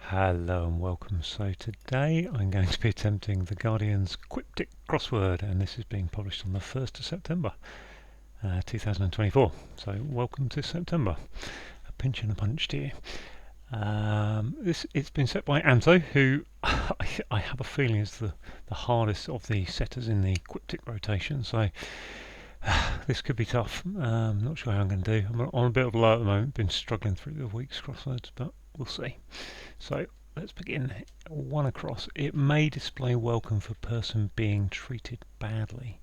Hello and welcome. So today I'm going to be attempting the Guardian's Quiptic crossword, and this is being published on the 1st of September 2024. So welcome to September. A pinch and a punch to you. It's been set by Anto, who I have a feeling is the hardest of the setters in the Quiptic rotation. So this could be tough. Not sure how I'm going to do. I'm on a bit of a low at the moment. Been struggling through the week's crosswords, but we'll see. So let's begin. One across. It may display welcome for person being treated badly.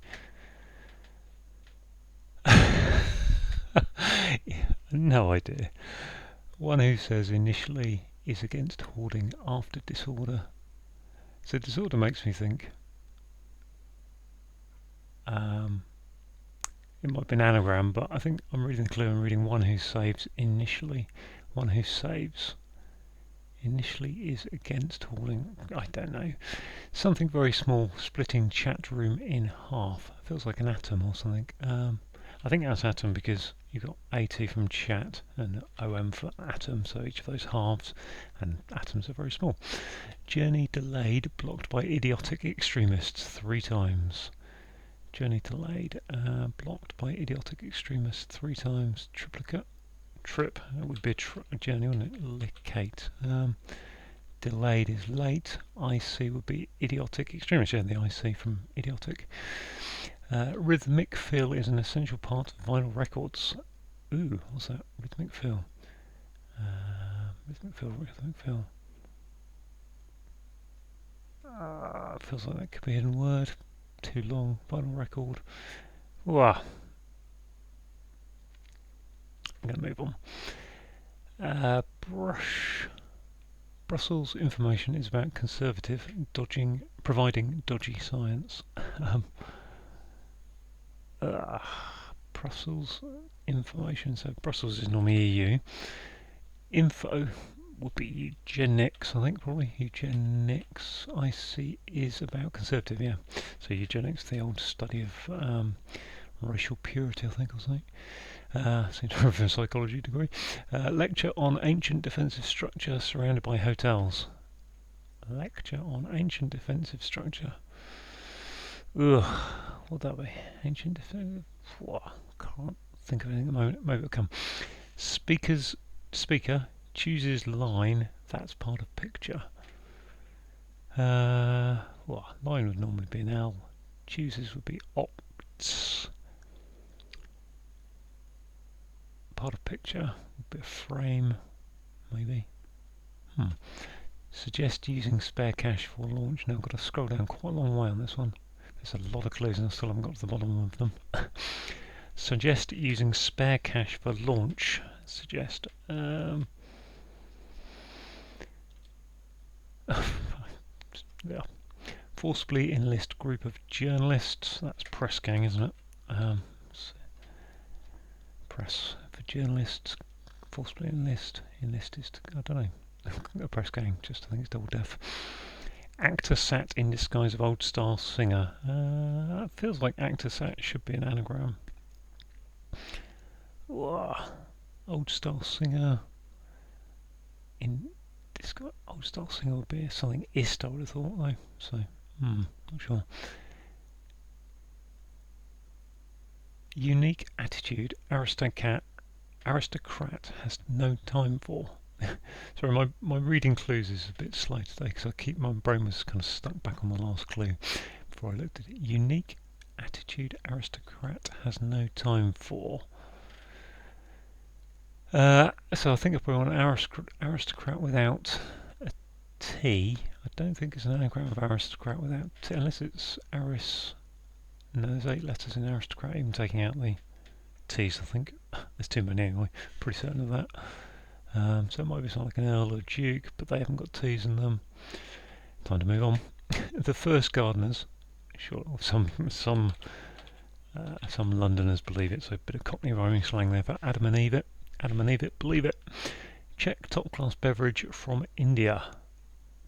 No idea. One who says initially is against hoarding after disorder. So disorder makes me think it might be an anagram, but I think I'm reading the clue. I'm reading one who saves initially. One who saves initially is against hoarding. I don't know. Something very small, splitting chat room in half. Feels like an atom or something. I think that's atom because you've got AT from chat and OM for atom, so each of those halves, and atoms are very small. Journey delayed, blocked by idiotic extremists 3 times. Journey delayed, blocked by idiotic extremists 3 times. Triplicate. Trip, that would be a journey, wouldn't it? Licate. Delayed is late. IC would be idiotic extremist. Yeah, the IC from idiotic. Rhythmic feel is an essential part of vinyl records. Ooh, what's that? Rhythmic feel. Rhythmic feel. Feels like that could be a hidden word. Too long. Vinyl record. Wow. I'm going to move on. Brussels information is about conservative, providing dodgy science. Brussels information, so Brussels is normally EU. Info would be eugenics, I think, probably. Eugenics, I see, is about conservative, yeah. So eugenics, the old study of racial purity, I think, or something. Seems to have a psychology degree. Lecture on ancient defensive structure surrounded by hotels. Lecture on ancient defensive structure. Ugh, what'd that be? Ancient defensive. Can't think of anything at the moment. Maybe it'll come. Speaker chooses line. That's part of picture. Line would normally be an L. Chooses would be opts. Part of picture, a bit of frame, maybe. Suggest using spare cash for launch. Now I've got to scroll down quite a long way on this one. There's a lot of clues and I still haven't got to the bottom of them. Suggest using spare cash for launch. Suggest. Yeah. Forcibly enlist group of journalists. That's press gang, isn't it? Press for journalists. Forcibly enlist. Enlist is, I don't know. A press gang, just I think it's double deaf. Actor sat in disguise of old style singer. That feels like actor sat should be an anagram. Old style singer. In disguise, old style singer would be something ist, I would have thought though. So, not sure. Unique attitude, aristocrat has no time for. Sorry, my reading clues is a bit slow today because my brain was kind of stuck back on the last clue before I looked at it. Unique attitude, aristocrat has no time for. So I think if we want aristocrat without a T, I don't think it's an anagram of aristocrat without T, unless it's aris. No, there's 8 letters in aristocrat, even taking out the T's, I think. There's too many anyway, pretty certain of that. So it might be something like an Earl or Duke, but they haven't got T's in them. Time to move on. The first gardeners, sure, some Londoners believe it, so a bit of Cockney rhyming slang there for Adam and Eve it. Adam and Eve it, believe it. Check top class beverage from India.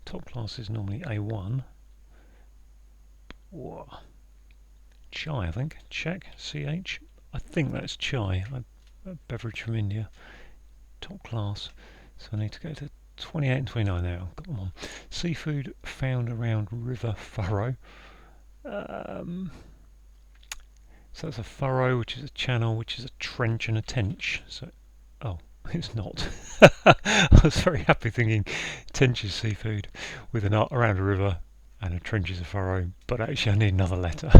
Top class is normally A1. Chai, I think. Check, CH. I think that's chai. A beverage from India. Top class. So I need to go to 28 and 29 there, I've got them on. Seafood found around river furrow. So that's a furrow, which is a channel, which is a trench and a tench. So, oh, it's not. I was very happy thinking tench is seafood with an around a river and a trench is a furrow, but actually I need another letter.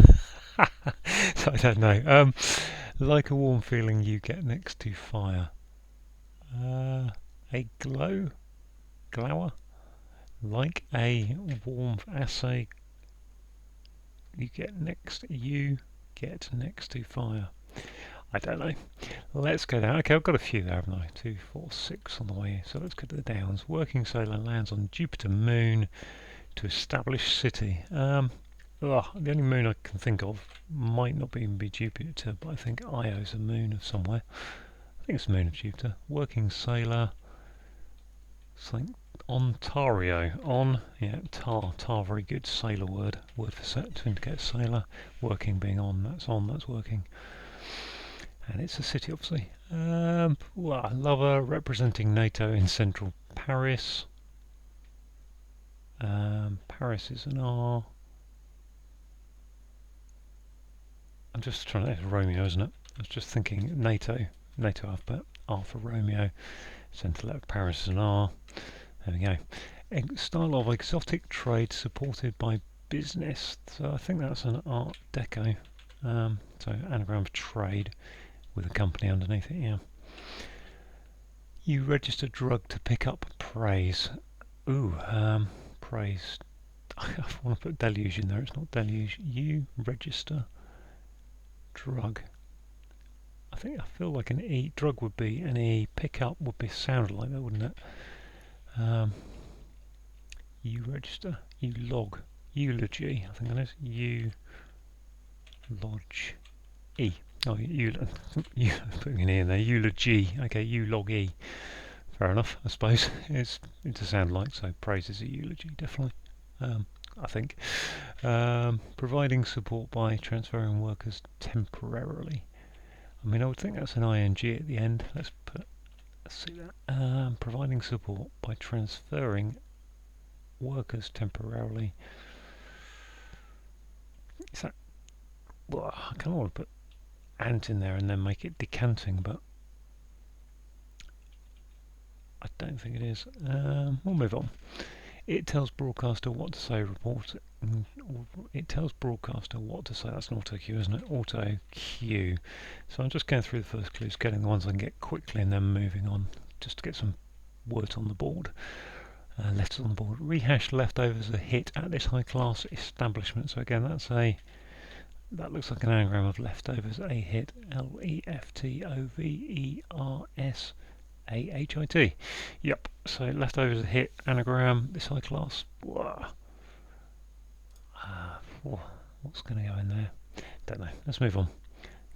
So I don't know. Like a warm feeling you get next to fire. A glower. Like a warm assay you get next to fire. I don't know. Let's go down. Okay, I've got a few there, haven't I? 2, 4, 6 on the way. So let's go to the downs. Working sailor lands on Jupiter moon to establish city. The only moon I can think of might not even be Jupiter, but I think Io's a moon of somewhere. I think it's a moon of Jupiter. Working sailor. Something Ontario. Tar, very good sailor word for set to indicate sailor. Working being on, that's working. And it's a city, obviously. Lover representing NATO in central Paris. Paris is an R. I'm just trying to, it's Romeo, isn't it? I was just thinking NATO alphabet, R for Romeo. Centre letter Paris is an R. There we go. Style of exotic trade supported by business. So I think that's an Art Deco. So anagram of trade with a company underneath it, yeah. You register drug to pick up praise. Praise. I want to put deluge in there, it's not deluge. You register drug. I feel like an E. Drug would be an E. Pick up would be sounded like that, wouldn't it? You register. You log. Eulogy. I think that is. You lodge. E. Oh, you putting an E in there. Eulogy. Okay, you log E. Fair enough, I suppose. It's to sound like, so praise is a eulogy, definitely. I think. Providing support by transferring workers temporarily. I mean, I would think that's an ing at the end. Let's see that. Providing support by transferring workers temporarily. Is that? Well, I kind of want to put ant in there and then make it decanting, but I don't think it is. We'll move on. It tells broadcaster what to say. It tells broadcaster what to say. That's an auto cue, isn't it? Auto cue. So I'm just going through the first clues, getting the ones I can get quickly, and then moving on just to get some words on the board. Letters on the board. Rehash leftovers a hit at this high class establishment. So again, that looks like an anagram of leftovers. A hit. Leftovers. AHIT. Yep, so leftovers a hit, anagram, this high class. What's going to go in there? Don't know. Let's move on.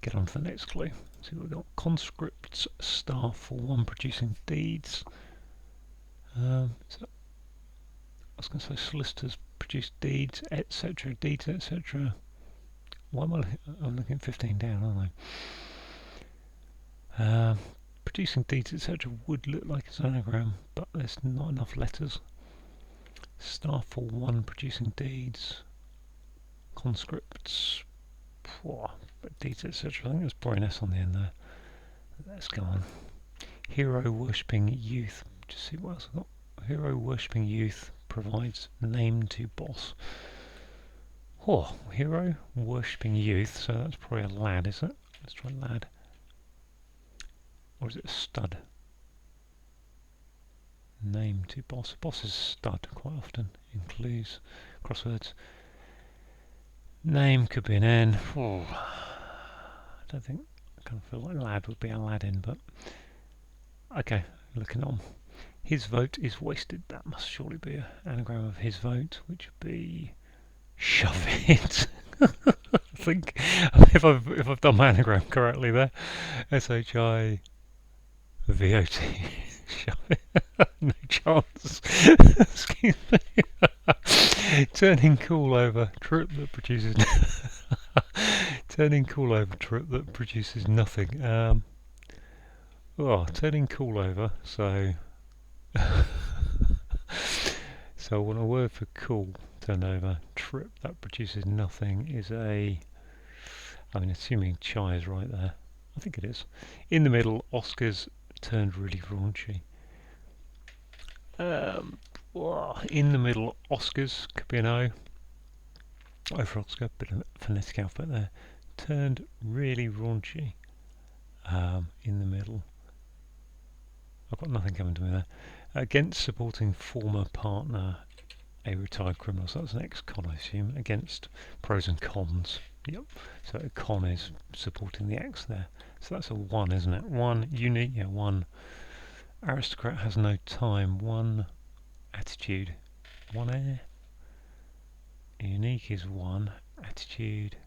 Get on to the next clue. See what we've got. Conscripts, staff for one producing deeds. So I was going to say solicitors produce deeds, etc. Deeds, etc. Why am I'm looking at 15 down, aren't I? Producing deeds, etc. would look like it's an anagram, but there's not enough letters. Staff for one producing deeds. Conscripts. Deeds, etc. I think there's probably an S on the end there. Let's go on. Hero worshipping youth. Just see what else I've got. Hero worshipping youth provides name to boss. Hero worshipping youth. So that's probably a lad, is it? Let's try lad. Or is it a stud? Name to boss. Boss is stud quite often in clues, crosswords. Name could be an N. I don't think, I kind of feel like lad would be Aladdin, but okay, looking on. His vote is wasted. That must surely be an anagram of his vote, which would be shove it. I think if I've done my anagram correctly there, SHI. VOT. No chance. Excuse me. Turning cool over trip that produces turning cool over trip that produces nothing. Turning cool over. So So when a word for cool turned over, trip, that produces nothing, is a, I mean, assuming chai is right there. I think it is. In the middle, Oscars turned really raunchy. In the middle, Oscars could be an O. O for Oscar, bit of phonetic alphabet there. Turned really raunchy. In the middle. I've got nothing coming to me there. Against supporting former partner, a retired criminal. So that's an ex-con, I assume. Against pros and cons. Yep. So a con is supporting the ex there. So that's a 1, isn't it? 1 unique. Yeah, 1 aristocrat has no time. 1 attitude. 1 air. Unique is 1 attitude.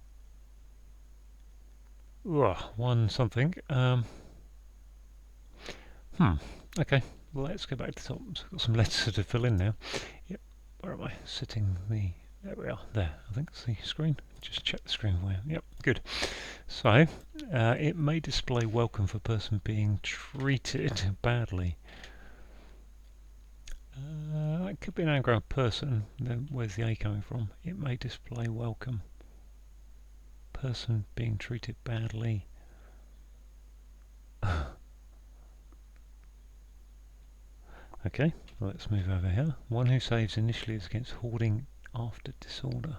1 something. Okay, well, let's go back to the top. So I've got some letters to fill in now. Yep, where am I? Sitting there we are, there. I think it's the screen. Just check the screen for you. Yep, good. So, it may display welcome for person being treated badly. It could be an anagram person. Then where's the A coming from? It may display welcome. Person being treated badly. Okay, well, let's move over here. One who saves initially is against hoarding after disorder.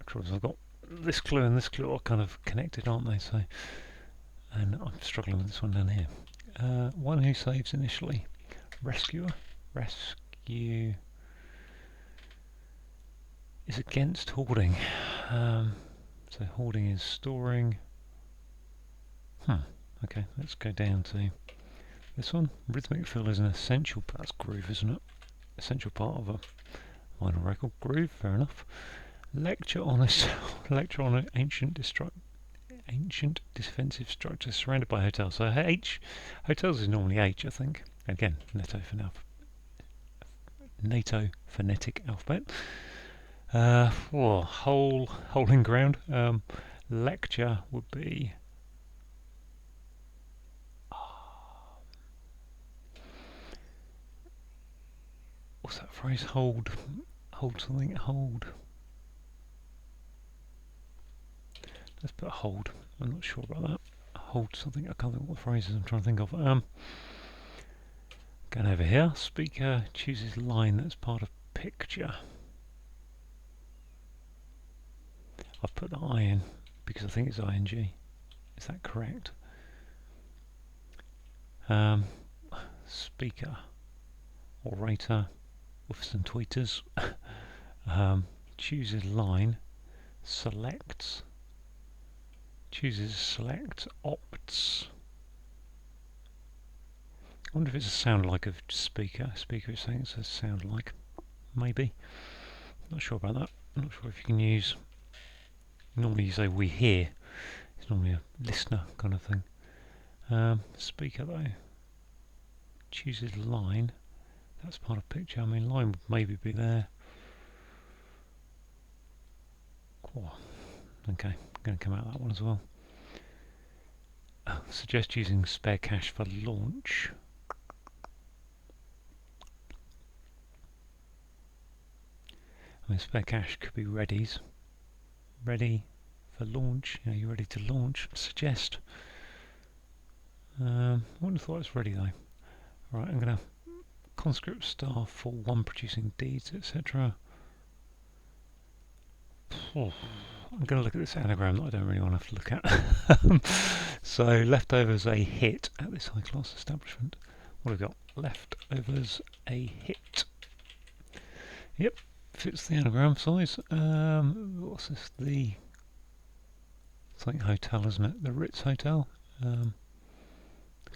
I've got this clue and this clue are kind of connected, aren't they? So, and I'm struggling with this one down here. One who saves initially. Rescuer. Rescue is against hoarding. So hoarding is storing. Okay, let's go down to this one. Rhythmic fill is an essential part. That's groove, isn't it? Essential part of a minor record. Groove, fair enough. Lecture on an ancient defensive structure surrounded by hotels. So hotels is normally H, I think. Again, NATO phonetic alphabet. Hole in ground. Lecture would be. What's that phrase? Hold something. Hold. Let's put hold. I'm not sure about that. Hold something. I can't think what phrases I'm trying to think of. Going over here. Speaker chooses line that's part of picture. I've put the I in because I think it's ing. Is that correct? Speaker. Orator. Woofs and tweeters. Chooses line. Selects. Chooses select, opts. I wonder if it's a sound like of speaker. Speaker is saying it's a sound like. Maybe. Not sure about that. Not sure if you can use. Normally you say we hear. It's normally a listener kind of thing. Speaker though. Chooses line. That's part of picture. I mean, line would maybe be there. Cool. Okay, I'm going to come out of that one as well. Suggest using spare cash for launch. I mean, spare cash could be readies. Ready for launch. You know, you're ready to launch. Suggest. I wouldn't have thought it's ready though. Right, I'm going to conscript staff for one producing deeds, etc. I'm going to look at this anagram that I don't really want to have to look at. So leftovers a hit at this high class establishment. What have we got? Leftovers a hit. Yep, fits the anagram size. What's this? The something hotel, isn't it? The Ritz Hotel. It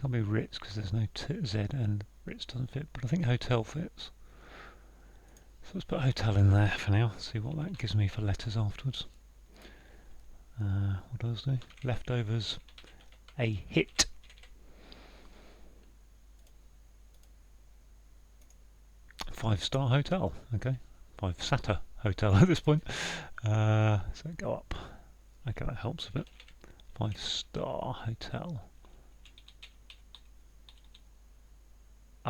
can't be Ritz because there's no Z and Ritz doesn't fit, but I think hotel fits. So let's put hotel in there for now. See what that gives me for letters afterwards. What does do? Leftovers a hit. Five-star hotel. Okay, 5-star hotel at this point. So go up. Okay, that helps a bit. 5-star hotel.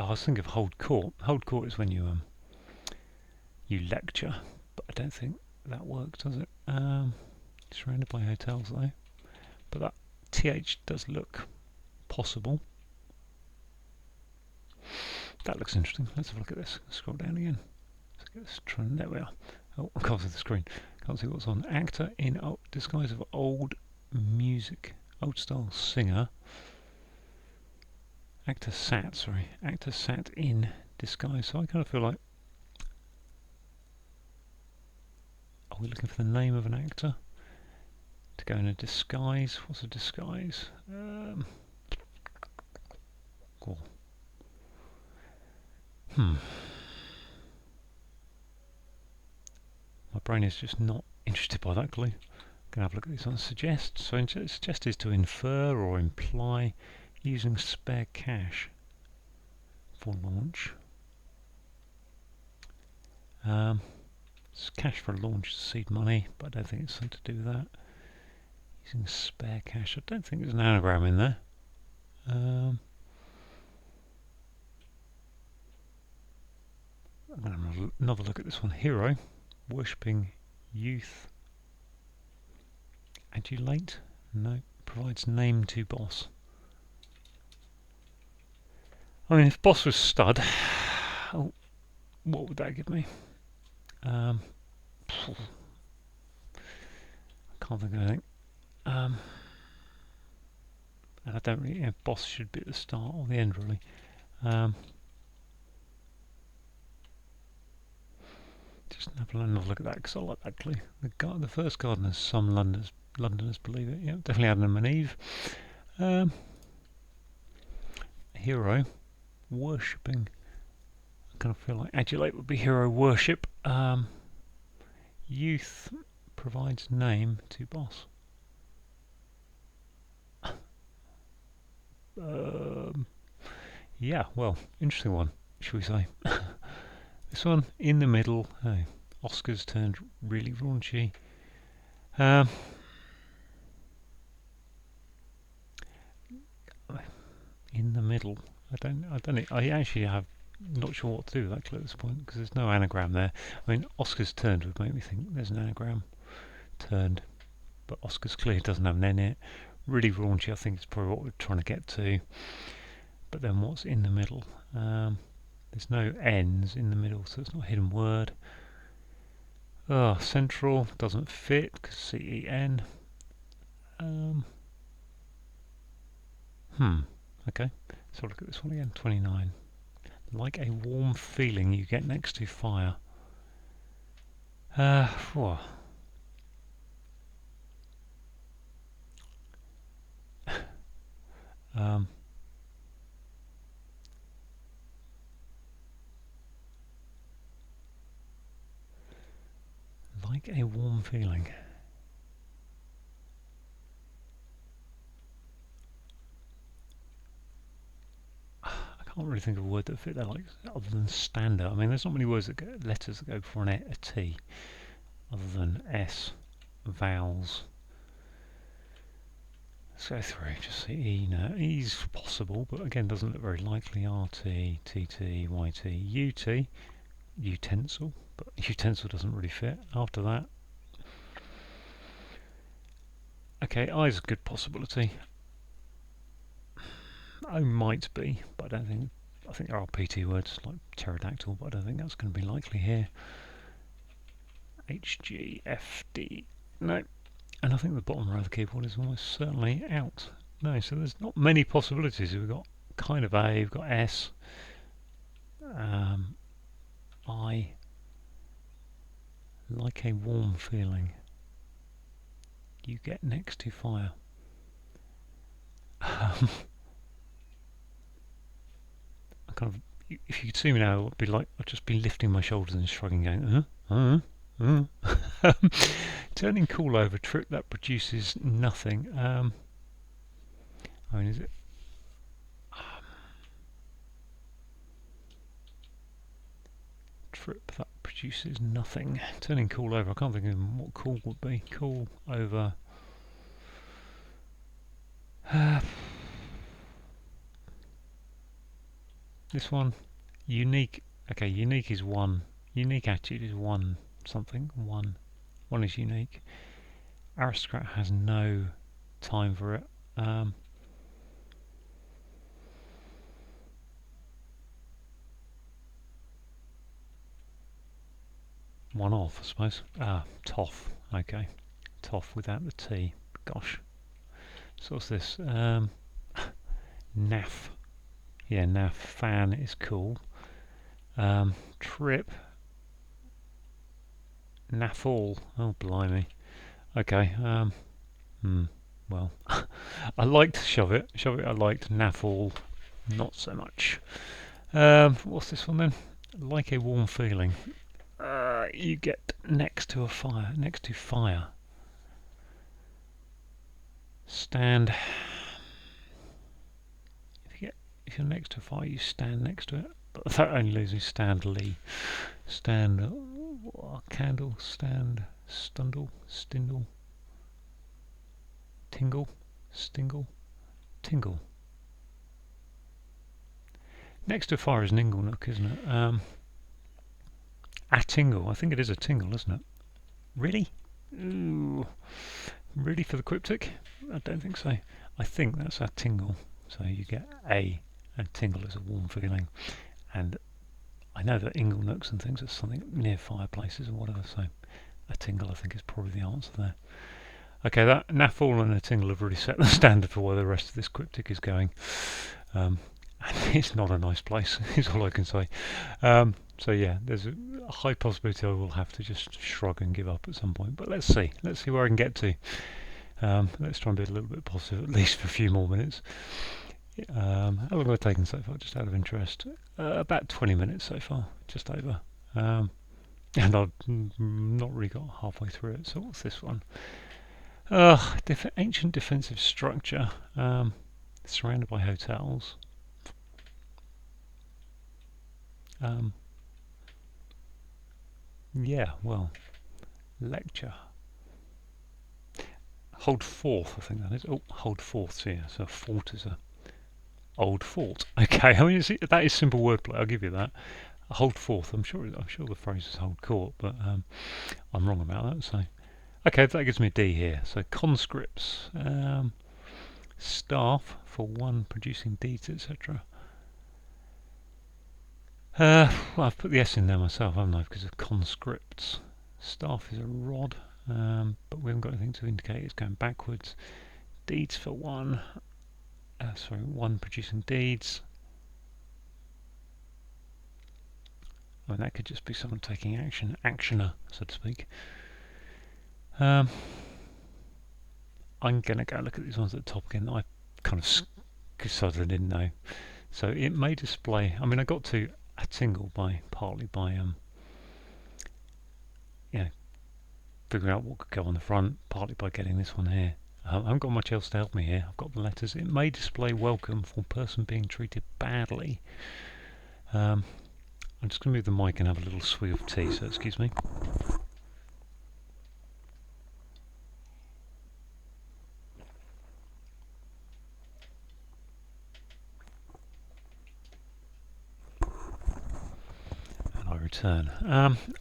Oh, I was thinking of hold court. Hold court is when you lecture, but I don't think that works, does it? Surrounded by hotels though, but that th does look possible. That looks interesting. Let's have a look at this. Scroll down again. Let's get this trend. There we are. Oh, I can't see the screen. Can't see what's on. Actor in disguise of old music, old style singer. Actor sat in disguise. So I kind of feel like, are we looking for the name of an actor to go in a disguise? What's a disguise? Cool. My brain is just not interested by that clue. Gonna have a look at this one. Suggest. So suggest is to infer or imply using spare cash for launch. It's cash for a launch is seed money, but I don't think it's something to do with that. Using spare cash. I don't think there's an anagram in there. I'm going to have another look at this one. Hero, worshipping youth. Adulate? No. Provides name to boss. I mean, if boss was stud, oh, what would that give me? I can't think of anything. And I don't really. Boss should be at the start or the end, really. Just have another look at that because I like that clue. The first gardeners, some Londoners believe it. Yeah, definitely Adam and Eve. Hero, worshipping. I kind of feel like adulate would be hero worship. Youth provides name to boss. Yeah, well, interesting one, shall we say. This one, in the middle. Oh, Oscars turned really raunchy. In the middle. I actually have not sure what to do with that clue at this point because there's no anagram there. I mean, Oscars turned would make me think there's an anagram. Turned, but Oscars clearly doesn't have an N in it. Really raunchy, I think is probably what we're trying to get to. But then what's in the middle? There's no N's in the middle, so it's not a hidden word. Central doesn't fit because CEN. Okay, so look at this one again. 29. Like a warm feeling you get next to fire. Like a warm feeling. I can't really think of a word that fit there, like other than standard. I mean, there's not many words that get letters that go before a T, other than S, vowels. Let's go through. Just see E now. E's possible, but again, doesn't look very likely. RT, TT, YT, UT, utensil, but utensil doesn't really fit. After that, okay, I is a good possibility. O might be, but I don't think. I think there are PT words like pterodactyl, but I don't think that's going to be likely here. HGFD, no. And I think the bottom row of the keyboard is almost certainly out. No, so there's not many possibilities. We've got kind of A, we've got S, I, like a warm feeling you get next to fire. I kind of, if you could see me now, it would be like I'd just be lifting my shoulders and shrugging, going, Turning cool over a trip that produces nothing. I mean, is it? Trip that produces nothing. Turning cool over. I can't think of what cool would be. Cool over. This one, unique. Okay, unique is one. Unique attitude is one something. One is unique. Aristocrat has no time for it. One off, I suppose. Toff. Okay, toff without the T. Gosh. So what's this? Naff. Yeah, naff. Fan is cool. Trip. Naffall. Oh, blimey. Okay. Well, I liked shove it. Shove it. I liked naffall. Not so much. What's this one then? Like a warm feeling. You get next to a fire. Next to fire. Stand. If you're next to a fire, you stand next to it. But that only leaves me Stand Lee. Stand. Candle. Stand. Stundle. Stindle. Tingle. Stingle. Tingle. Next to a fire is an ingle nook, isn't it? A tingle. I think it is a tingle, isn't it? Really? Ooh. Really for the cryptic? I don't think so. I think that's a tingle. So you get a, and tingle is a warm feeling. And I know that ingle nooks and things are something near fireplaces or whatever, so a tingle I think is probably the answer there. Okay, that naffall and a tingle have really set the standard for where the rest of this cryptic is going. And it's not a nice place, is all I can say. So yeah, there's a high possibility I will have to just shrug and give up at some point. But let's see where I can get to. Let's try and be a little bit positive, at least for a few more minutes. How long have I taken so far, just out of interest? About 20 minutes so far, just over. And I've not really got halfway through it. So what's this one? Ancient defensive structure, surrounded by hotels. Yeah, well, lecture. Hold forth, I think that is. Oh, hold forth here. So fort is a old fort. Okay, I mean that is simple wordplay. I'll give you that. Hold forth. I'm sure the phrase is hold court, but I'm wrong about that. So okay, that gives me a D here. So conscripts, staff for one, producing deeds, etc. Well, I've put the S in there myself, haven't I? Because of conscripts. Staff is a rod, but we haven't got anything to indicate it's going backwards. Deeds for one. One producing deeds. I mean, that could just be someone taking action, actioner, so to speak. I'm going to go look at these ones at the top again. I kind of decided I didn't know. So it may display. I mean, I got to a tingle partly by figuring out what could go on the front, partly by getting this one here. I haven't got much else to help me here. I've got the letters. It may display welcome for person being treated badly. I'm just going to move the mic and have a little swig of tea, so excuse me. And I return.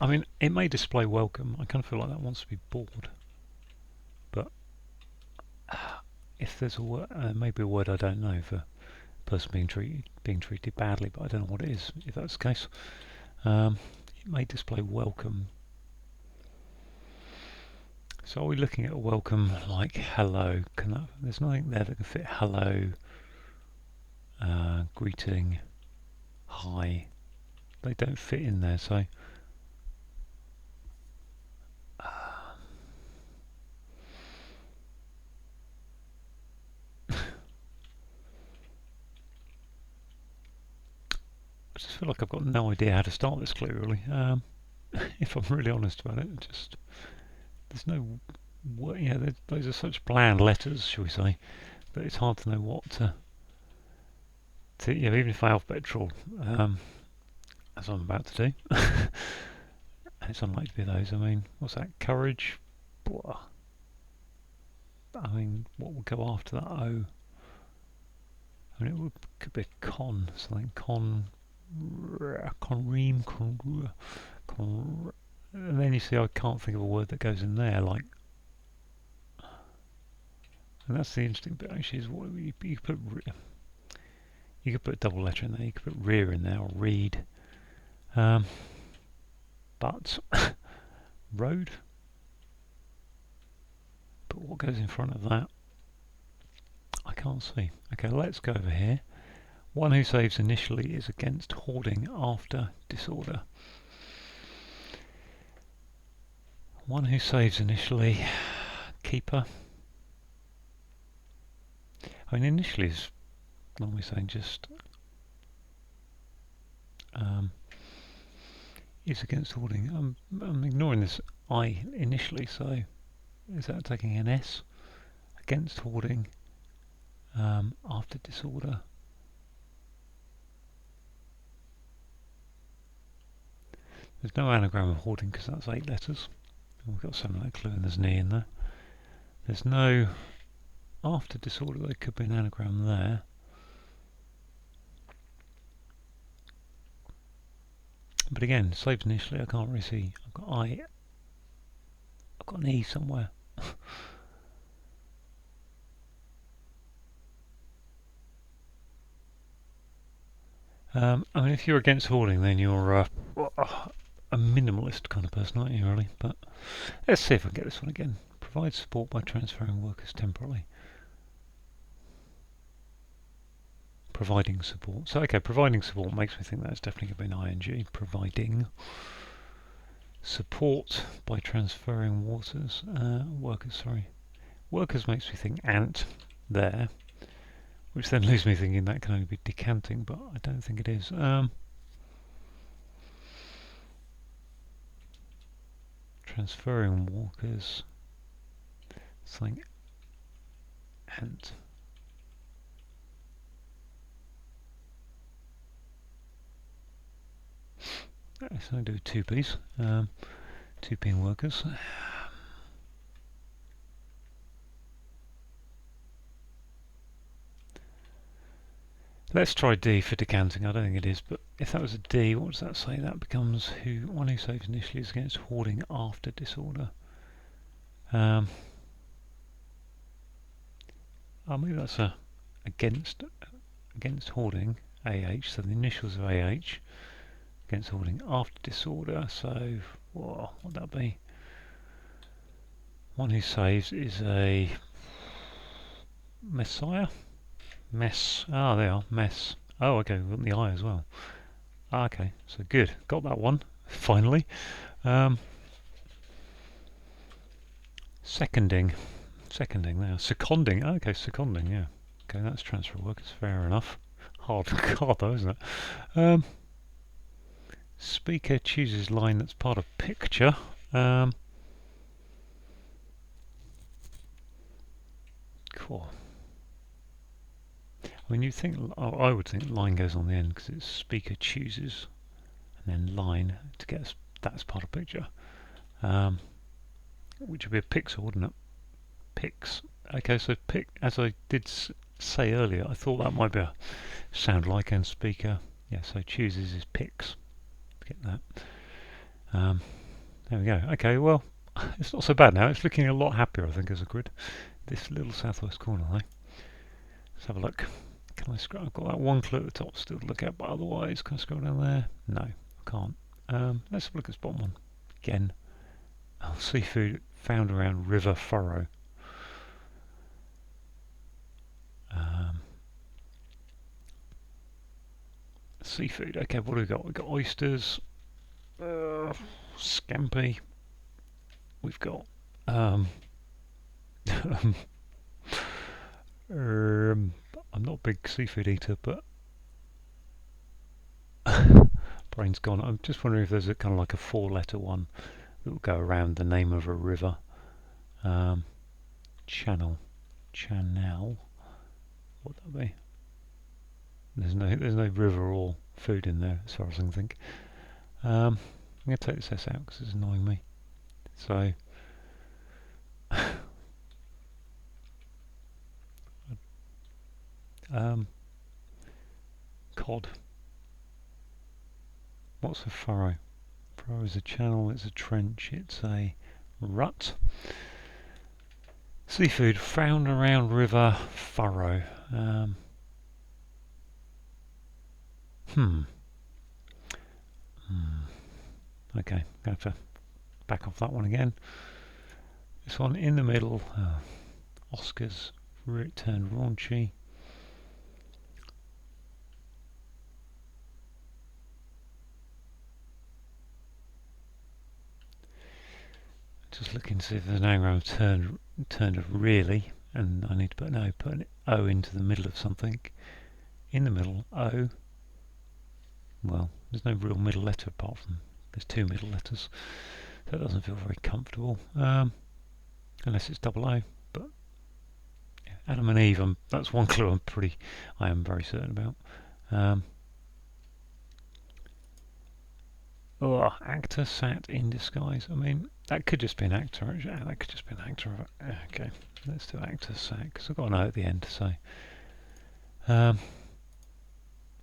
I mean, it may display welcome. I kind of feel like that wants to be bored. But if there's a word, maybe a word I don't know for person being treated badly, but I don't know what it is, if that's the case. It may display welcome. So are we looking at a welcome like hello? There's nothing there that can fit hello, greeting, hi. They don't fit in there, so I just feel like I've got no idea how to start this clue, really. If I'm really honest about it, there's no. Those are such bland letters, shall we say, that it's hard to know what to even if I alphabet trawl, as I'm about to do. It's unlikely to be those. I mean, what's that? Courage. Blah. I mean, what would go after that O? I mean, could be a con, something con, conream, and then you see I can't think of a word that goes in there, like, and that's the interesting bit actually, is what you could put a double letter in there, you could put rear in there, or read, but, road, but what goes in front of that, I can't see. Okay, let's go over here. One who saves initially is against hoarding after disorder. One who saves initially, keeper. I mean, initially is normally saying just is against hoarding. I'm ignoring this I initially, so is that taking an S? Against hoarding after disorder. There's no anagram of hoarding because that's 8 letters. We've got something like clue and there's an E in there. There's no after disorder, there could be an anagram there. But again, saves initially, I can't really see. I've got an E somewhere. I mean, if you're against hoarding, then you're a minimalist kind of person, aren't you, really? But let's see if I can get this one again. Provide support by transferring workers temporarily. Providing support. So, okay, providing support makes me think that's definitely going to be an ing. Providing support by transferring workers. Workers makes me think ant there, which then leaves me thinking that can only be decanting, but I don't think it is. Transferring workers. Something ant. So I do 2Ps, 2P workers. Let's try D for decanting. I don't think it is, but if that was a D, what does that say? That becomes one who saves initially is against hoarding after disorder. Maybe that's against hoarding, AH, so the initials of AH, against hoarding after disorder, so what would that be? One who saves is a messiah? Mess. Ah, they are. Mess. Oh, okay, we've got the I as well. Ah, okay, so good. Got that one, finally. Seconding there. Seconding. Oh, okay, seconding, yeah. Okay, that's transfer workers, fair enough. Hard though, isn't it? Speaker chooses line that's part of picture. Cool. I mean, I would think line goes on the end because it's speaker chooses, and then line to get that's part of picture, which would be a pixel, wouldn't it? Pix. Okay, so pick, as I did say earlier, I thought that might be a sound like and speaker. Yeah, so chooses is pix. Get that. There we go. Okay, well, it's not so bad now. It's looking a lot happier, I think, as a grid. This little southwest corner, though. Let's have a look. Can I scroll? I've got that one clue at the top still to look at, but otherwise, can I scroll down there? No, I can't. Let's have a look at this bottom one. Again. Oh, seafood found around River Furrow. Seafood. Okay, what do we got? We've got oysters. Scampi. We've got I'm not a big seafood eater, but brain's gone. I'm just wondering if there's a kind of like a 4-letter one that will go around the name of a river. Channel. What would that be? There's no river or food in there as far as I can think. I'm going to take this S out because it's annoying me. So cod. What's a furrow? Furrow is a channel, it's a trench, it's a rut. Seafood found around river, furrow. Okay, going to have to back off that one again. This one in the middle, Oscar's turned raunchy. Just looking to see if there's an anagram turned a really, and I need to put an O into the middle of something. In the middle, O. Well, there's no real middle letter apart from there's two middle letters, so it doesn't feel very comfortable. Unless it's double O, but yeah, Adam and Eve. That's one clue I am very certain about. Actor sat in disguise. I mean, that could just be an actor. Actually. That could just be an actor. Okay, let's do actor sat because I've got an O at the end. So,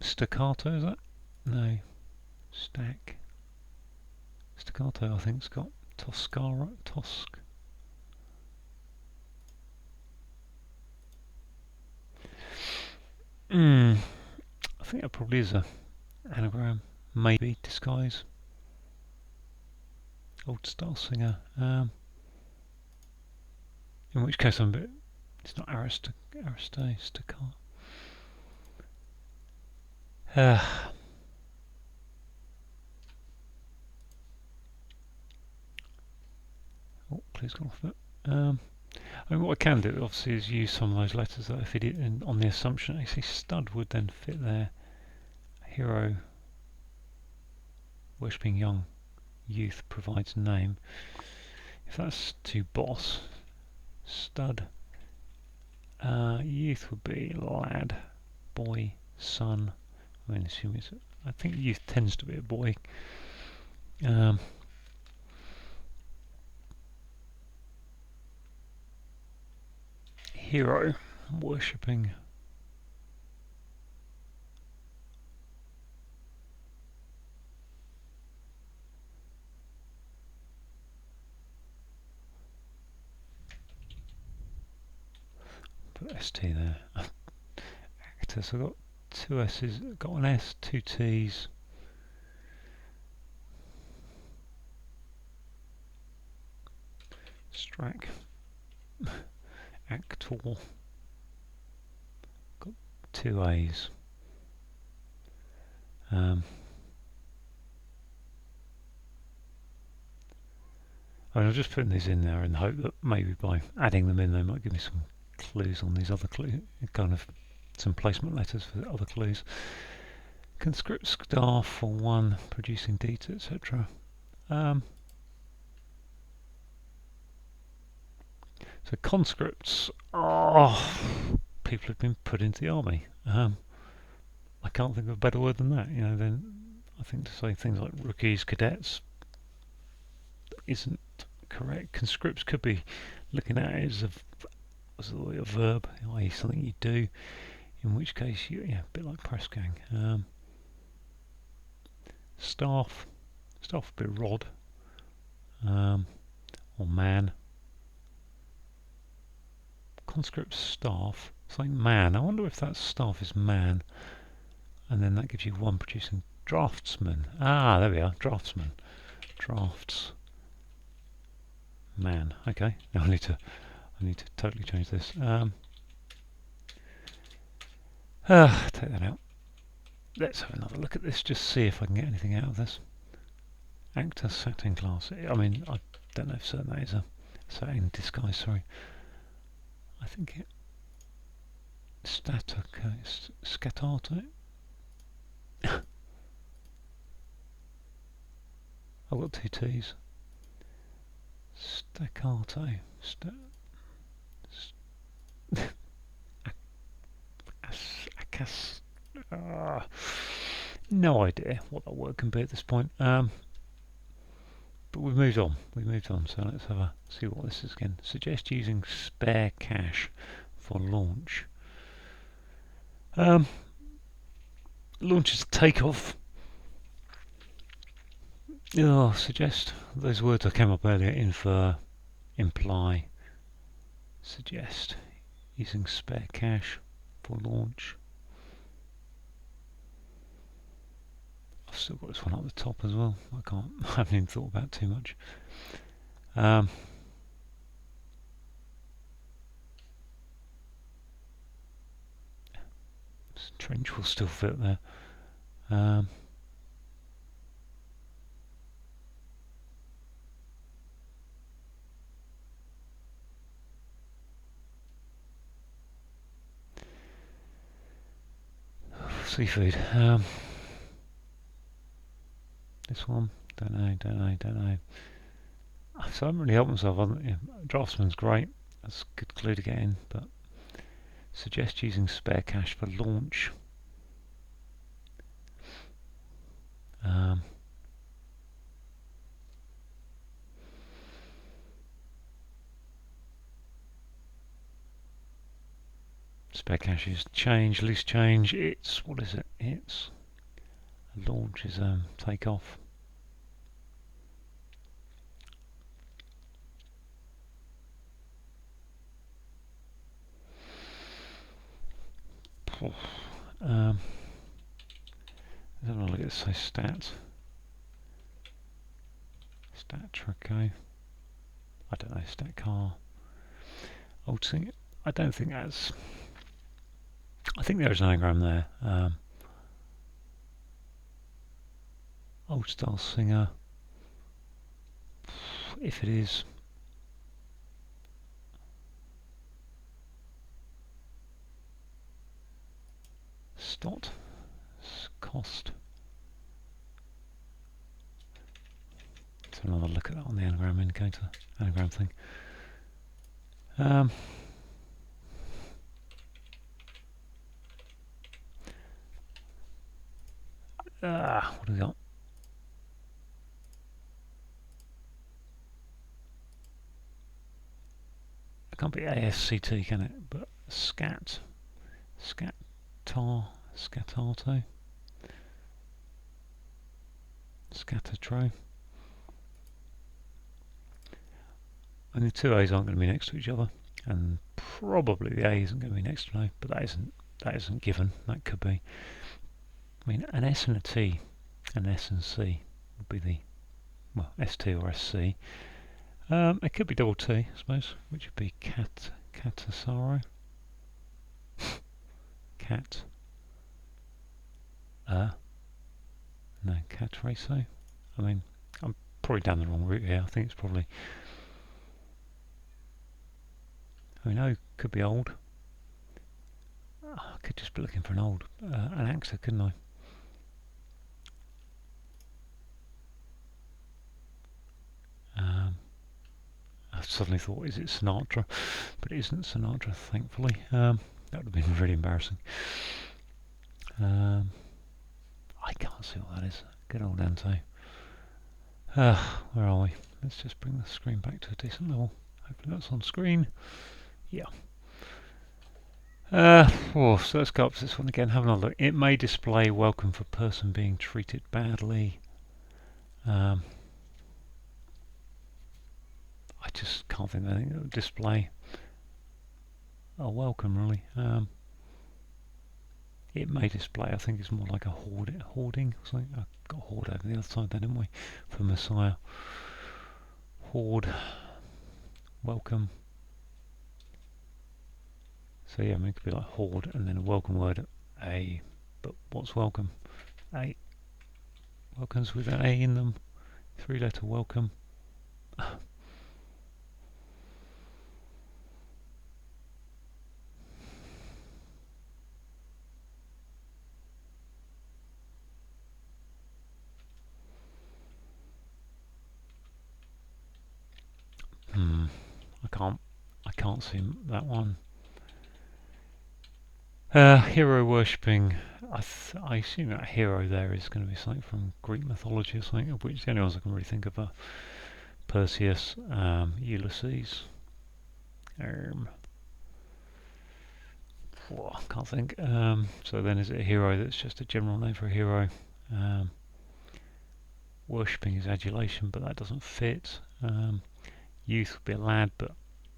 staccato is that? No, stack. Staccato. I think it's got Toscara. Tosk. I think that probably is a anagram. Maybe disguise. Old style singer. In which case I'm a bit. It's not Ariste, staccato. Oh, please go off it. I mean, what I can do obviously is use some of those letters that I fit it in on the assumption actually stud would then fit there. Hero, worshipping young youth provides name. If that's to boss, stud, youth would be lad, boy, son. I mean, I think youth tends to be a boy. Hero, worshipping. Put ST there. Actor, so I've got two S's, got an S, two T's. Strack. Actor. Got two A's. I mean, I'm just putting these in there in the hope that maybe by adding them in they might give me some clues on these other clues, kind of some placement letters for the other clues. Conscript staff for one, producing data, etc. So conscripts are people who've been put into the army. I can't think of a better word than that. You know, then I think to say things like rookies, cadets isn't correct. Conscripts could be looking at it as a verb, i.e. something you do, in which case a bit like press gang. Staff would be rod, or man. Conscript staff, something man. I wonder if that staff is man, and then that gives you one producing draftsman. Ah, there we are, draftsman. Drafts. Man. Okay. Now I need to totally change this. Take that out. Let's have another look at this. Just see if I can get anything out of this. Actor sat in class. I mean, I don't know if certain that is a sat in disguise. Sorry. I think it. Scatato. I've got two T's. Staccato. No idea what that word can be at this point. But we've moved on. So let's have a see what this is again. Suggest using spare cash for launch. Launch is takeoff. Oh, suggest. Those words I came up earlier: infer, imply, suggest. Using spare cache for launch. I've still got this one up the top as well. I haven't even thought about it too much. Trench will still fit there. Seafood. This one. Don't know. So I haven't really helped myself. Draftsman's great. That's a good clue to get in, but suggest using spare cache for launch. Spare cache is change, loose change. It's, what is it? It's launch is take off. Let's have a look at say stat. Stat Trico. I don't know, stat car. Old thing. I don't think that's. I think there's an anagram there. Old style singer. If it is. Stot. Cost. Let's have another look at that on the anagram indicator. Anagram thing. What have we got? It can't be ASCT, can it? But scat. Scattato. Scattertro. And the two A's aren't going to be next to each other, and probably the A isn't going to be next to an A, but that isn't given. That could be. I mean, an S and a T, an S and C would be the, well, ST or SC. It could be double T, I suppose, which would be Catasaro. Cat. No, Catraso. I mean, I'm probably down the wrong route here. I think it's probably. I mean, O could be old. I could just be looking for an actor, couldn't I? I suddenly thought, is it Sinatra? But it isn't Sinatra, thankfully. That would have been really embarrassing. I can't see what that is. Good old Ante. Where are we? Let's just bring the screen back to a decent level. Hopefully that's on screen. Yeah. So let's go up to this one again. Have another look. It may display welcome for person being treated badly. I just can't think of anything that would display a welcome, really. It may display, I think it's more like a hoarding or something. I got hoard over the other side then, didn't we? For Messiah. Hoard. Welcome. So yeah, I mean, it could be like hoard and then a welcome word, A. But what's welcome? A. Welcomes with an A in them. 3-letter welcome. I can't see that one. Hero worshipping. I assume that hero there is going to be something from Greek mythology or something, of which the only ones I can really think of are Perseus, Ulysses. Can't think. So then is it a hero that's just a general name for a hero? worshipping is adulation, but that doesn't fit. Youth would be a lad, but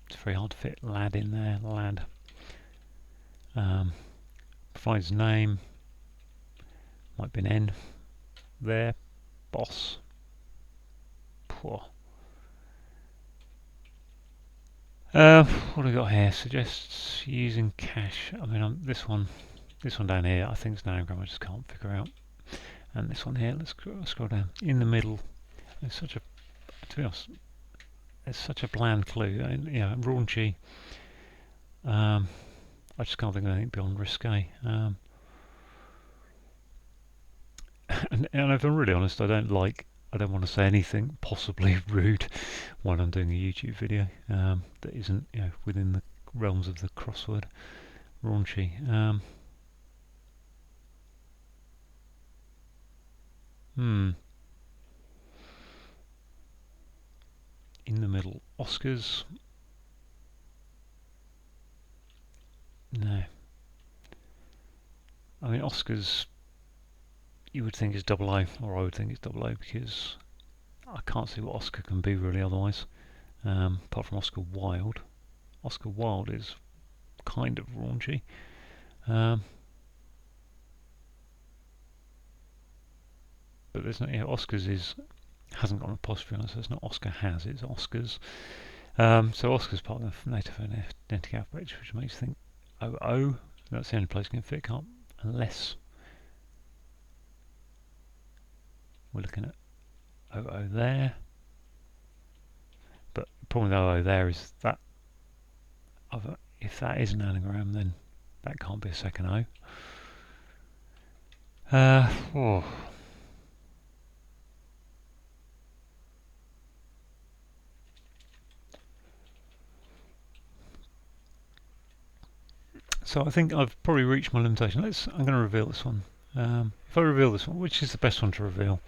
it's very hard to fit lad in there. Lad. Provides name. Might be an N there. Boss. Poor. What have we got here? Suggests using cash. I mean, this one down here, I think it's an anagram. I just can't figure out. And this one here, let's scroll down. In the middle, it's such a, to be honest, it's such a bland clue. Yeah, raunchy. I just can't think of anything beyond risque. And if I'm really honest, I don't want to say anything possibly rude when I'm doing a YouTube video that isn't, within the realms of the crossword. Raunchy. In the middle, Oscars. No. I mean, Oscars, you would think is double O, or I would think it's double O, because I can't see what Oscar can be really otherwise, apart from Oscar Wilde. Oscar Wilde is kind of raunchy. But there's no, Oscars hasn't got an apostrophe on it, so it's not Oscar has, it's Oscars. So Oscar's part of the native phonetic alphabet, which makes you think OO. That's the only place it can fit, can't, unless we're looking at OO there. But the problem with OO there is that if that is an anagram, then that can't be a second O. So I think I've probably reached my limitation. I'm going to reveal this one. If I reveal this one, which is the best one to reveal,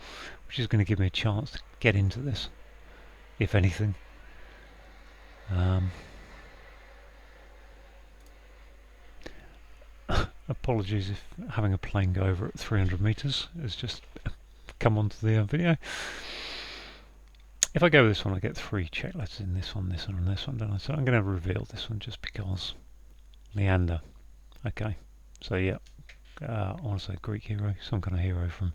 which is going to give me a chance to get into this, if anything. Apologies if having a plane go over at 300 meters has just come onto the video. If I go with this one, I get 3 check letters in this one, this one, and this one, don't I? So I'm going to reveal this one just because. Leander. Okay, so yeah, I want to say Greek hero, some kind of hero from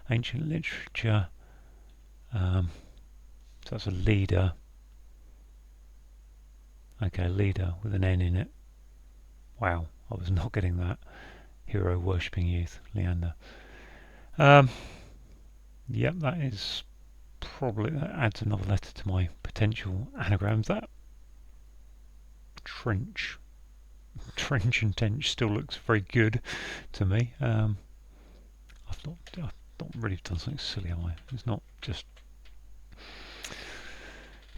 ancient literature. So that's a leader. Okay, leader with an N in it. Wow, I was not getting that. Hero worshipping youth, Leander. Yep, that is probably, that adds another letter to my potential anagrams. That trench and tench still looks very good to me. I've not really done something silly, have I? It's not just.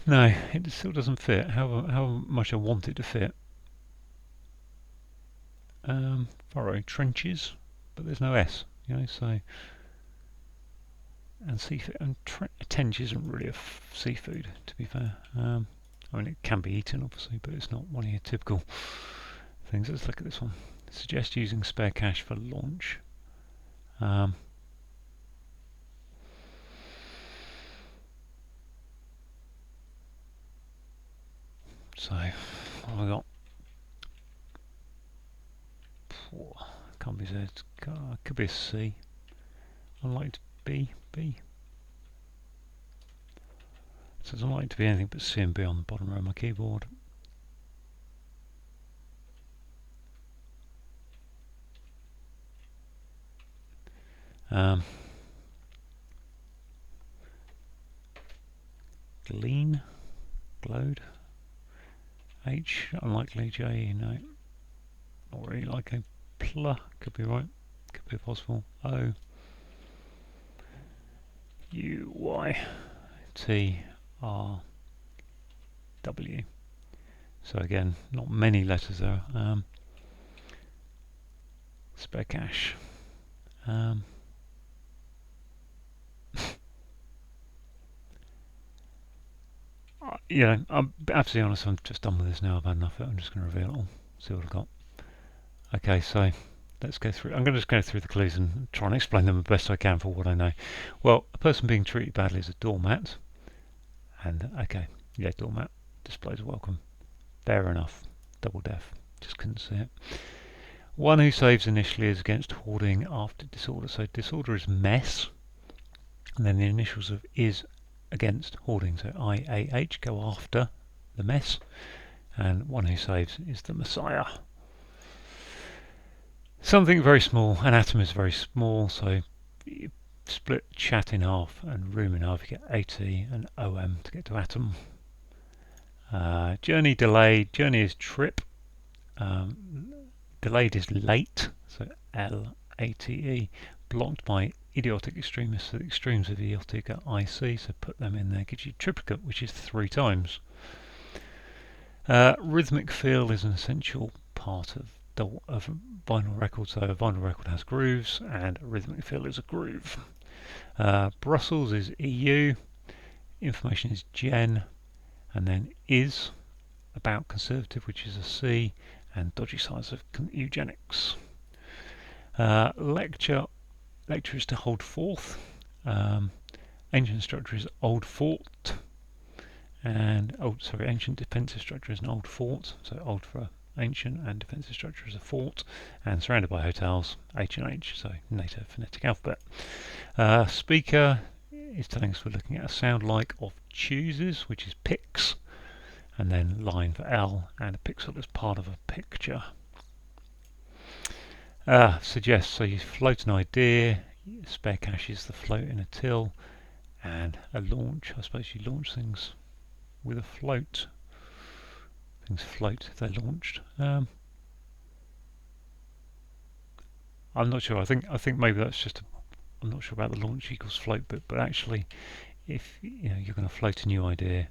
No, it still doesn't fit. How much I want it to fit. Furrow trenches, but there's no S. So. And seafood and tench isn't really a seafood, to be fair. I mean, it can be eaten, obviously, but it's not one of your typical things. Let's look at this one. Suggest using spare cash for launch. So, what have I got? Can't be Z. Could be a C. Unlikely to be B. So it's unlikely to be anything but C and B on the bottom row of my keyboard. Glean, glowed. H, unlikely. J, no. Not really likely. Pl, could be right. Could be possible. O, U, Y, T, R, W. So again, not many letters there. Spare cash. Yeah, I'm absolutely honest, I'm just done with this now. I've had enough of it. I'm just going to reveal it all. See what I've got. Okay, so let's go through. I'm going to just go through the clues and try and explain them the best I can for what I know. Well, a person being treated badly is a doormat. And, okay, yeah, doormat displays a welcome. Fair enough. Double deaf. Just couldn't see it. One who saves initially is against hoarding after disorder. So disorder is mess. And then the initials of is against hoarding. So IAH, go after the mess. And one who saves is the Messiah. Something very small. An atom is very small. So you split chat in half and room in half. You get AT and OM to get to atom. Journey delayed. Journey is trip. Delayed is late. So LATE. Blocked by idiotic extremists. So the extremes of idiotic are IC. So put them in there. Gives you triplicate, which is 3 times. Rhythmic feel is an essential part of vinyl record. So a vinyl record has grooves, and a rhythmic feel is a groove. Brussels is EU. Information is gen. And then is about conservative, which is a C, and dodgy science of eugenics. Lecture is to hold forth. Ancient structure is old fort, and ancient defensive structure is an old fort. So old for ancient, and defensive structure is a fort, and surrounded by hotels. H and H, so NATO phonetic alphabet. Speaker is telling us we're looking at a sound like of chooses, which is pix, and then line for L, and a pixel is part of a picture. Suggest, so you float an idea, spare cash is the float in a till, and a launch, I suppose you launch things with a float. Things float if they're launched. I'm not sure. I think maybe that's just I'm not sure about the launch equals float bit, but actually, if you're going to float a new idea,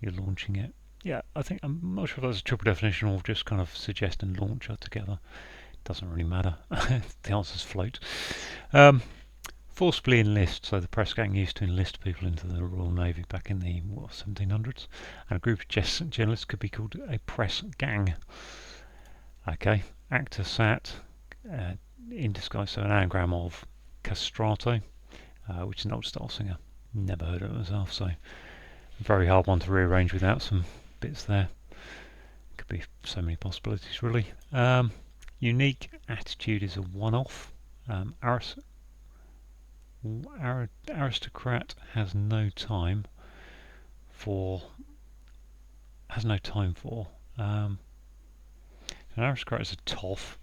you're launching it. Yeah, I'm not sure if that's a triple definition or just kind of suggest and launch are together. Doesn't really matter. The answer's float. Forcibly enlist, so the press gang used to enlist people into the Royal Navy back in the 1700s, and a group of journalists could be called a press gang. Okay, actor sat in disguise, so an anagram of castrato, which is an old style singer. Never heard of it myself, so very hard one to rearrange without some bits there. Could be so many possibilities, really. Unique attitude is a one-off. Aristocrat has no time for. An aristocrat is a toff.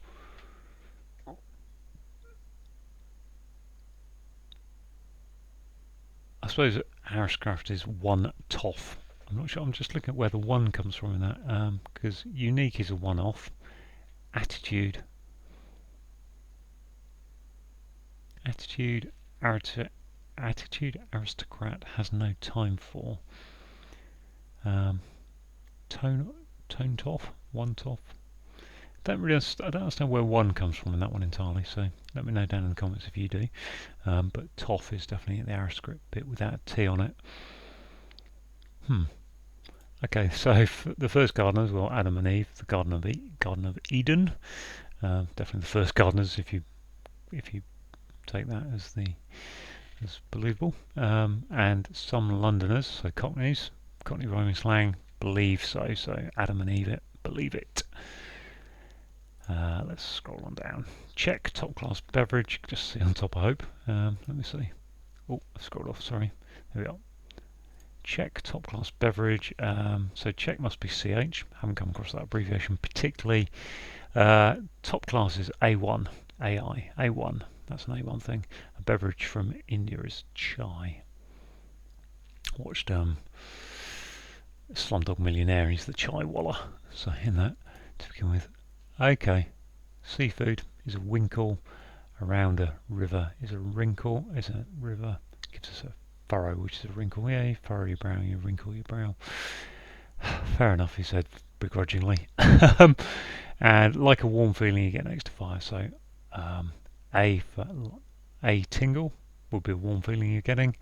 I suppose aristocrat is one toff. I'm not sure. I'm just looking at where the one comes from in that, because unique is a one-off. Attitude, aristocrat has no time for. Tone toff, one toff. I don't understand where one comes from in that one entirely, so let me know down in the comments if you do. But toff is definitely the aristocrat bit without a T on it. Okay, so the first gardeners, well, Adam and Eve, the Garden of Eden. Definitely the first gardeners, if you take that as believable. And some Londoners, so Cockney rhyming slang, believe so. So Adam and Eve it, believe it. Let's scroll on down. Check top class beverage. Just see on top, I hope. Let me see. Oh, I scrolled off. Sorry. There we are. Check top class beverage. So check must be CH. Haven't come across that abbreviation particularly. Top class is A1. A1. That's an A1 thing. A beverage from India is chai. Watched Slumdog Millionaire. He's the chai walla. So in that to begin with. Okay. Seafood is a winkle. Around a river is a wrinkle. Is a river. Gives us a furrow, which is a wrinkle. Yeah, you furrow your brow, you wrinkle your brow. Fair enough, he said begrudgingly. And like a warm feeling you get next to fire. So A for a tingle would be a warm feeling you're getting.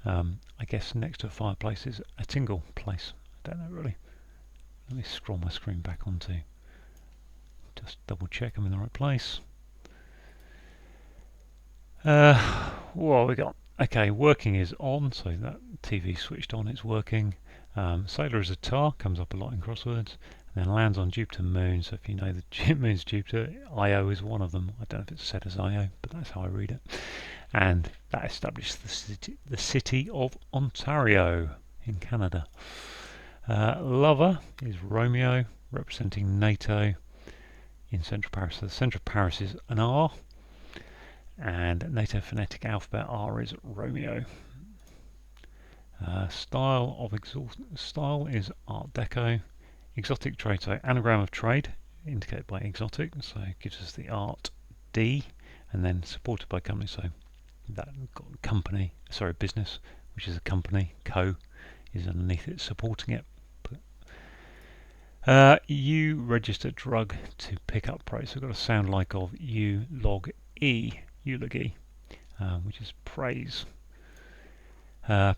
I guess next to a fireplace is a tingle place. I don't know really. Let me scroll my screen back onto. Just double check I'm in the right place. What we got? Okay, working is on, so that TV switched on, it's working. Sailor is a tar, comes up a lot in crosswords, and then lands on Jupiter Moon, so if you know the moon's Jupiter, Io is one of them. I don't know if it's set as Io, but that's how I read it. And that established the city of Ontario in Canada. Lover is Romeo, representing NATO in Central Paris. So the centre of Paris is an R, and NATO phonetic alphabet R is Romeo. Style is Art Deco. Exotic trade, so anagram of trade, indicated by exotic, so it gives us the art D, and then supported by company, so that got company, sorry, business, which is a company, co is underneath it, supporting it. U registered drug to pick up praise, so we've got a sound like of U log E, which is praise.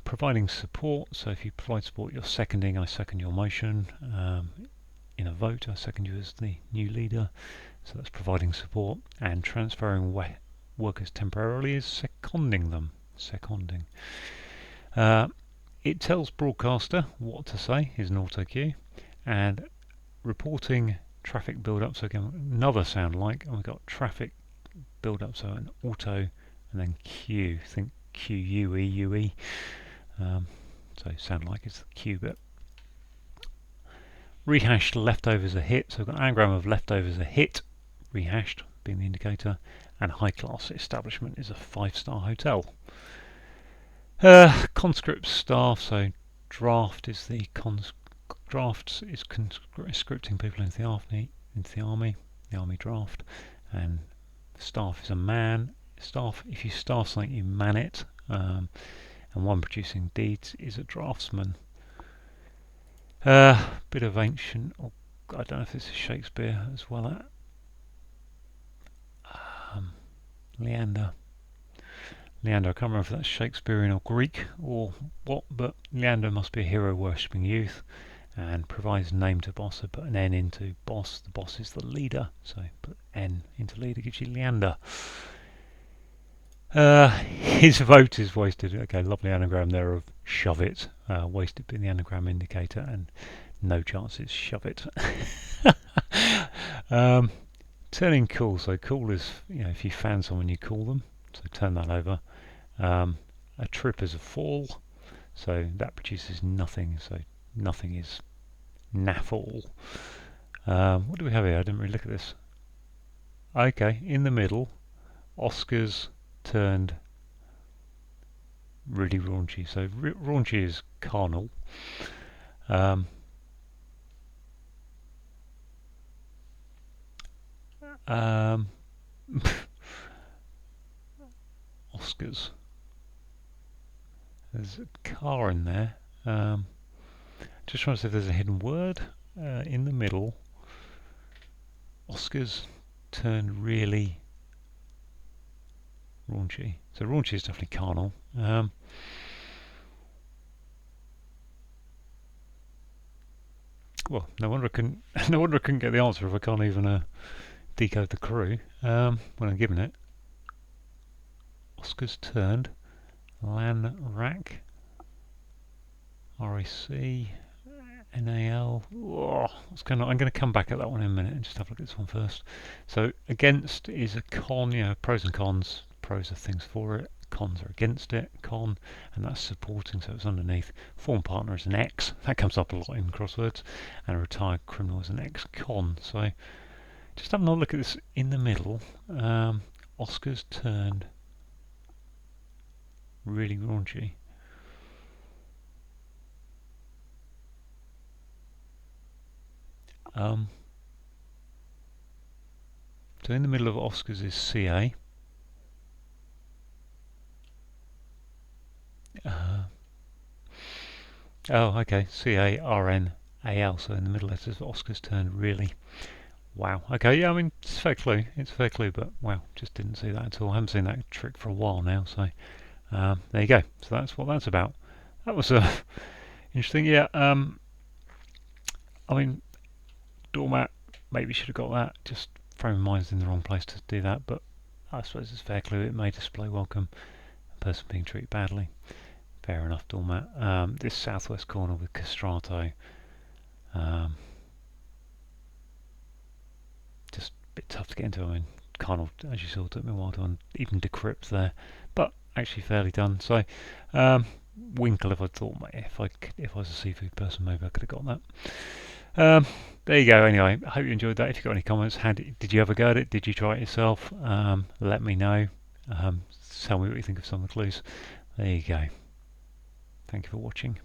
Providing support, so if you provide support, you're seconding, I second your motion. In a vote, I second you as the new leader, so that's providing support. And transferring workers temporarily is seconding them. It tells broadcaster what to say, is an auto cue, and reporting traffic build-up, so again another sound like, and we've got traffic build-up, so an auto, and then cue, think Q-U-E-U-E, so sound like it's the cue bit. Rehashed leftovers a hit, so we've got an anagram of leftovers a hit, rehashed being the indicator, and high class establishment is a 5-star hotel. Conscript staff, so draft is the drafts is conscripting people into the army draft, and staff is a man. Staff, if you staff something, you man it, and one producing deeds is a draftsman. Bit of ancient, I don't know if this is Shakespeare as well. Leander, I can't remember if that's Shakespearean or Greek or what, but Leander must be a hero worshipping youth, and provides name to boss, so put an N into boss, the boss is the leader, so put N into leader gives you Leander. His vote is wasted. Okay, lovely anagram there of shove it, wasted being the anagram indicator, and no chances, shove it. Turning cool, so cool is, if you fan someone you call them, so turn that over. A trip is a fall, so that produces nothing, so nothing is naffle. What do we have here? I didn't really look at this. Okay, in the middle, Oscars turned really raunchy, so raunchy is carnal. Oscars. There's a car in there. Just trying to see if there's a hidden word in the middle. Oscars turned really raunchy. So raunchy is definitely carnal. Well, no wonder I couldn't get the answer if I can't even decode the crew when I'm given it. Oscars turned. Lan rack. RAC. NAL. What's going on? I'm going to come back at that one in a minute and just have a look at this one first. So against is a con, pros and cons. Pros are things for it, cons are against it, con, and that's supporting, so it's underneath. Form partner is an ex, that comes up a lot in crosswords, and a retired criminal is an ex-con. So just having a look at this in the middle. Oscars turned really raunchy. So in the middle of Oscars is CA. Oh, okay, CARNAL. So in the middle letters of Oscars turned really. Wow. Okay, yeah, I mean, it's a fair clue. It's a fair clue, but wow, just didn't see that at all. I haven't seen that trick for a while now, so there you go. So that's what that's about. That was interesting. Yeah. I mean, doormat, maybe should have got that. Just frame of mind's in the wrong place to do that, but I suppose it's a fair clue. It may display welcome. A person being treated badly. Fair enough, doormat. This southwest corner with castrato. Just a bit tough to get into. I mean, kind of, as you saw, took me a while to even decrypt there, but actually fairly done. So, Winkle. If I thought, if I was a seafood person, maybe I could have got that. There you go. Anyway, I hope you enjoyed that. If you've got any comments, did you ever go at it? Did you try it yourself? Let me know. Tell me what you think of some of the clues. There you go. Thank you for watching.